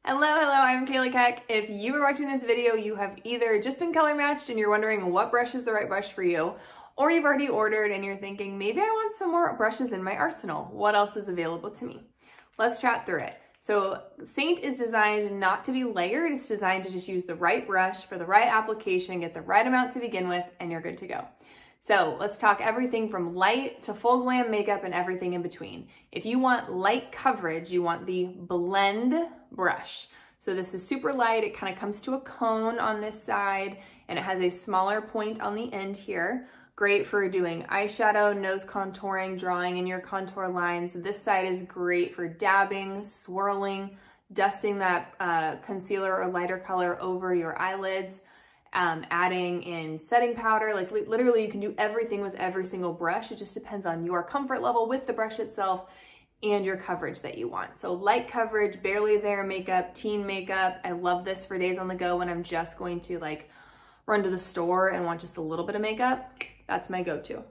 Hello, I'm Kayla Keck. If you are watching this video, you have either just been color matched and you're wondering what brush is the right brush for you, or you've already ordered and you're thinking, maybe I want some more brushes in my arsenal. What else is available to me? Let's chat through it. So Seint is designed not to be layered. It's designed to just use the right brush for the right application, get the right amount to begin with, and you're good to go. So let's talk everything from light to full glam makeup and everything in between. If you want light coverage, you want the blend brush. So this is super light. It kind of comes to a cone on this side and it has a smaller point on the end here. Great for doing eyeshadow, nose contouring, drawing in your contour lines. This side is great for dabbing, swirling, dusting that concealer or lighter color over your eyelids. Adding in setting powder, like literally you can do everything with every single brush. It just depends on your comfort level with the brush itself and your coverage that you want. So light coverage, barely there makeup, teen makeup. I love this for days on the go when I'm just going to like run to the store and want just a little bit of makeup. That's my go-to.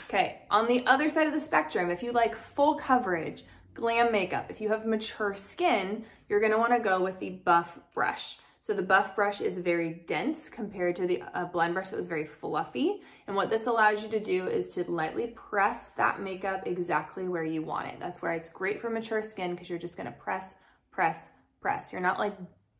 Okay, on the other side of the spectrum, if you like full coverage, glam makeup, if you have mature skin, you're gonna wanna go with the buff brush. So the buff brush is very dense compared to the blend brush that was very fluffy. And what this allows you to do is to lightly press that makeup exactly where you want it. That's why it's great for mature skin because you're just gonna press, press, press. You're not like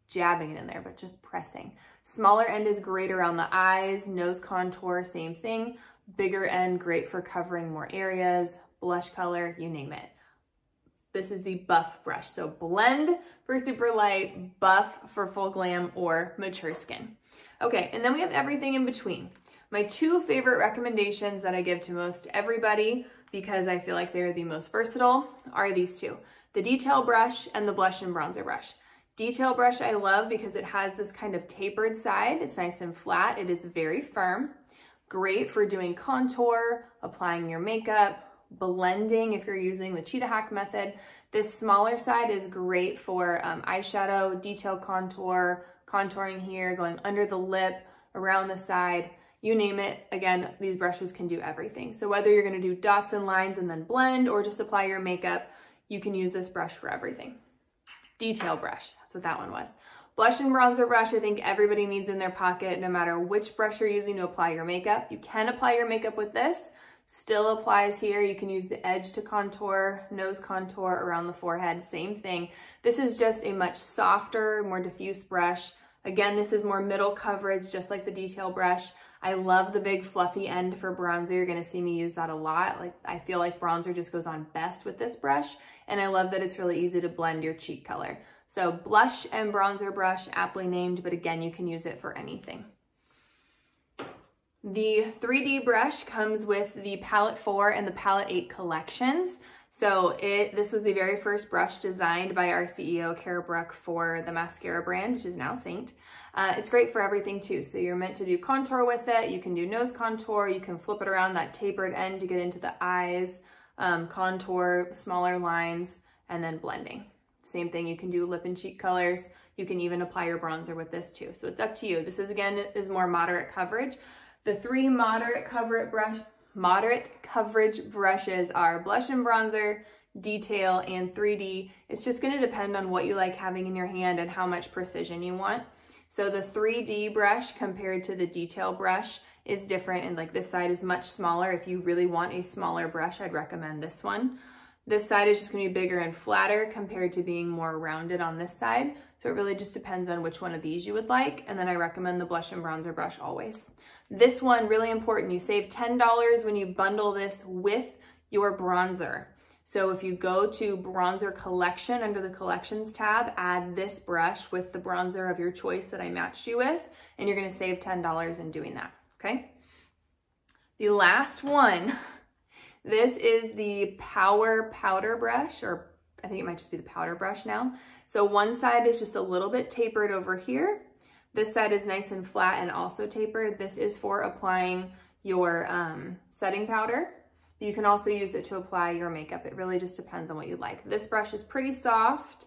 jabbing it in there, but just pressing. Smaller end is great around the eyes, nose contour, same thing. Bigger end, great for covering more areas, blush color, you name it. This is the buff brush. So blend for super light, buff for full glam or mature skin. Okay, and then we have everything in between. My two favorite recommendations that I give to most everybody because I feel like they're the most versatile are these two, the detail brush and the blush and bronzer brush. Detail brush I love because it has this kind of tapered side. It's nice and flat. It is very firm. Great for doing contour, applying your makeup, blending if you're using the cheetah hack method. This smaller side is great for eyeshadow, detail contour, contouring here, going under the lip, around the side, you name it. Again, these brushes can do everything. So whether you're gonna do dots and lines and then blend or just apply your makeup, you can use this brush for everything. Detail brush, that's what that one was. Blush and bronzer brush, I think everybody needs in their pocket no matter which brush you're using to apply your makeup. You can apply your makeup with this. Still applies here. You can use the edge to contour, nose contour around the forehead, same thing. This is just a much softer, more diffuse brush. Again, this is more middle coverage, just like the detail brush. I love the big fluffy end for bronzer. You're gonna see me use that a lot. Like I feel like bronzer just goes on best with this brush. And I love that it's really easy to blend your cheek color. So blush and bronzer brush, aptly named, but again, you can use it for anything. The 3D brush comes with the Palette 4 and the Palette 8 collections. So this was the very first brush designed by our CEO, Kara Brook, for the mascara brand, which is now Seint. It's great for everything too. So you're meant to do contour with it. You can do nose contour. You can flip it around that tapered end to get into the eyes, contour, smaller lines, and then blending. Same thing, you can do lip and cheek colors. You can even apply your bronzer with this too. So it's up to you. This is, again, is more moderate coverage. The three moderate coverage brushes are blush and bronzer, detail, and 3D. It's just gonna depend on what you like having in your hand and how much precision you want. So the 3D brush compared to the detail brush is different, and like this side is much smaller. If you really want a smaller brush, I'd recommend this one. This side is just gonna be bigger and flatter compared to being more rounded on this side. So it really just depends on which one of these you would like. And then I recommend the blush and bronzer brush always. This one, really important, you save $10 when you bundle this with your bronzer. So if you go to bronzer collection under the collections tab, add this brush with the bronzer of your choice that I matched you with, and you're gonna save $10 in doing that, okay? The last one, this is the Power Powder Brush, or I think it might just be the powder brush now. So one side is just a little bit tapered over here. This side is nice and flat and also tapered. This is for applying your setting powder. You can also use it to apply your makeup. It really just depends on what you like. This brush is pretty soft.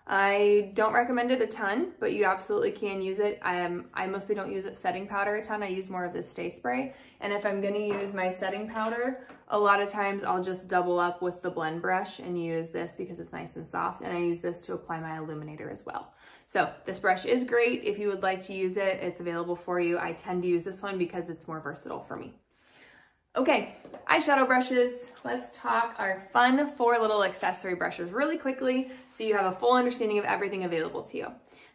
I don't recommend it a ton, but you absolutely can use it. I mostly don't use it setting powder a ton. I use more of the stay spray. And if I'm gonna use my setting powder, a lot of times I'll just double up with the blend brush and use this because it's nice and soft. And I use this to apply my illuminator as well. So this brush is great. If you would like to use it, it's available for you. I tend to use this one because it's more versatile for me. Okay, eyeshadow brushes. Let's talk our fun 4 little accessory brushes really quickly so you have a full understanding of everything available to you.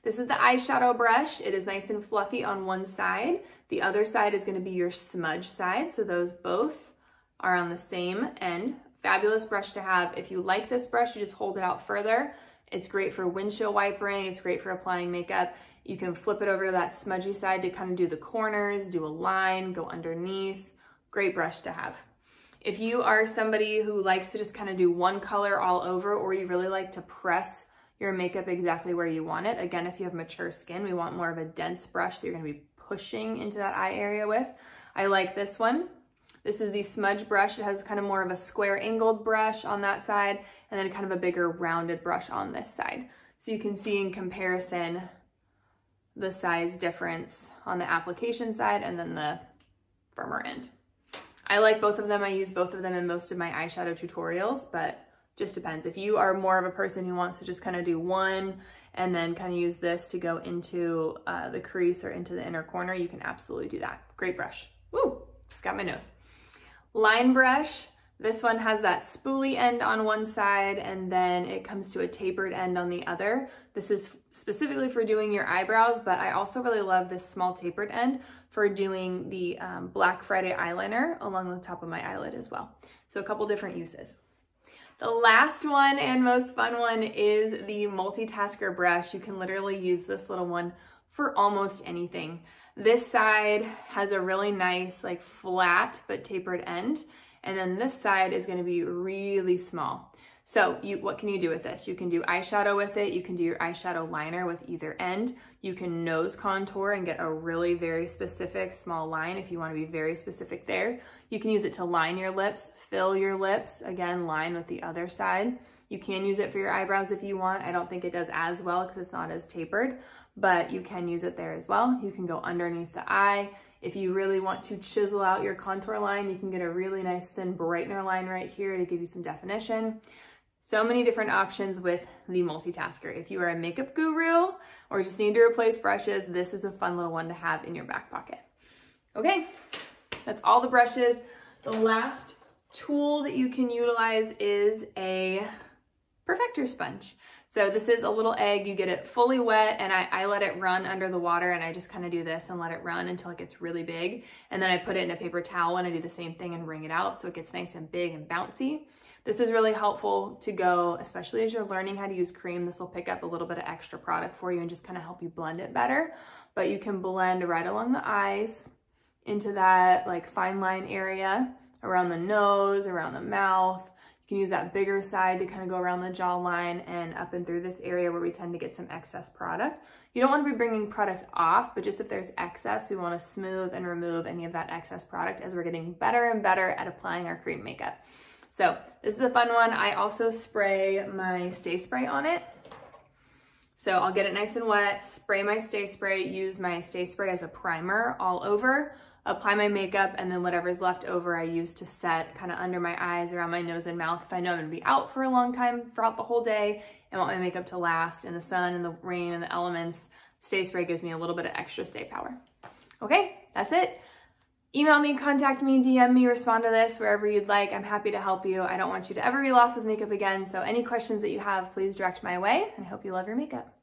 This is the eyeshadow brush. It is nice and fluffy on one side. The other side is going to be your smudge side, so those both are on the same end. Fabulous brush to have. If you like this brush, you just hold it out further. It's great for windshield wiping. It's great for applying makeup. You can flip it over to that smudgy side to kind of do the corners, do a line, go underneath. Great brush to have. If you are somebody who likes to just kind of do one color all over, or you really like to press your makeup exactly where you want it, again, if you have mature skin, we want more of a dense brush that you're going to be pushing into that eye area with. I like this one. This is the Smudge Brush. It has kind of more of a square angled brush on that side, and then kind of a bigger rounded brush on this side. So you can see in comparison the size difference on the application side and then the firmer end. I like both of them. I use both of them in most of my eyeshadow tutorials, but just depends. If you are more of a person who wants to just kind of do one and then kind of use this to go into the crease or into the inner corner, you can absolutely do that. Great brush. Woo, just got my nose. Line brush. This one has that spoolie end on one side and then it comes to a tapered end on the other. This is specifically for doing your eyebrows, but I also really love this small tapered end for doing the Black Friday eyeliner along the top of my eyelid as well. So a couple different uses. The last one and most fun one is the Multitasker Brush. You can literally use this little one for almost anything. This side has a really nice, like flat but tapered end. And then this side is going to be really small. So what can you do with this? You can do eyeshadow with it. You can do your eyeshadow liner with either end. You can nose contour and get a really very specific small line if you want to be very specific there. You can use it to line your lips, fill your lips, again, line with the other side. You can use it for your eyebrows if you want. I don't think it does as well because it's not as tapered, but you can use it there as well. You can go underneath the eye. If you really want to chisel out your contour line, you can get a really nice thin brightener line right here to give you some definition. So many different options with the Multitasker. If you are a makeup guru or just need to replace brushes, this is a fun little one to have in your back pocket. Okay, that's all the brushes. The last tool that you can utilize is a perfector sponge. So this is a little egg. You get it fully wet and I let it run under the water and I just kind of do this and let it run until it gets really big. And then I put it in a paper towel and I do the same thing and wring it out so it gets nice and big and bouncy. This is really helpful to go, especially as you're learning how to use cream. This will pick up a little bit of extra product for you and just kind of help you blend it better. But you can blend right along the eyes into that like fine line area, around the nose, around the mouth. You can use that bigger side to kind of go around the jawline and up and through this area where we tend to get some excess product. You don't want to be bringing product off, but just if there's excess, we want to smooth and remove any of that excess product as we're getting better and better at applying our cream makeup. So this is a fun one. I also spray my stay spray on it. So I'll get it nice and wet, spray my stay spray, use my stay spray as a primer all over, apply my makeup, and then whatever's left over I use to set kind of under my eyes, around my nose and mouth. If I know I'm gonna be out for a long time throughout the whole day and want my makeup to last in the sun and the rain and the elements, stay spray gives me a little bit of extra stay power. Okay, that's it. Email me, contact me, DM me, respond to this wherever you'd like. I'm happy to help you. I don't want you to ever be lost with makeup again. So any questions that you have, please direct my way, and I hope you love your makeup.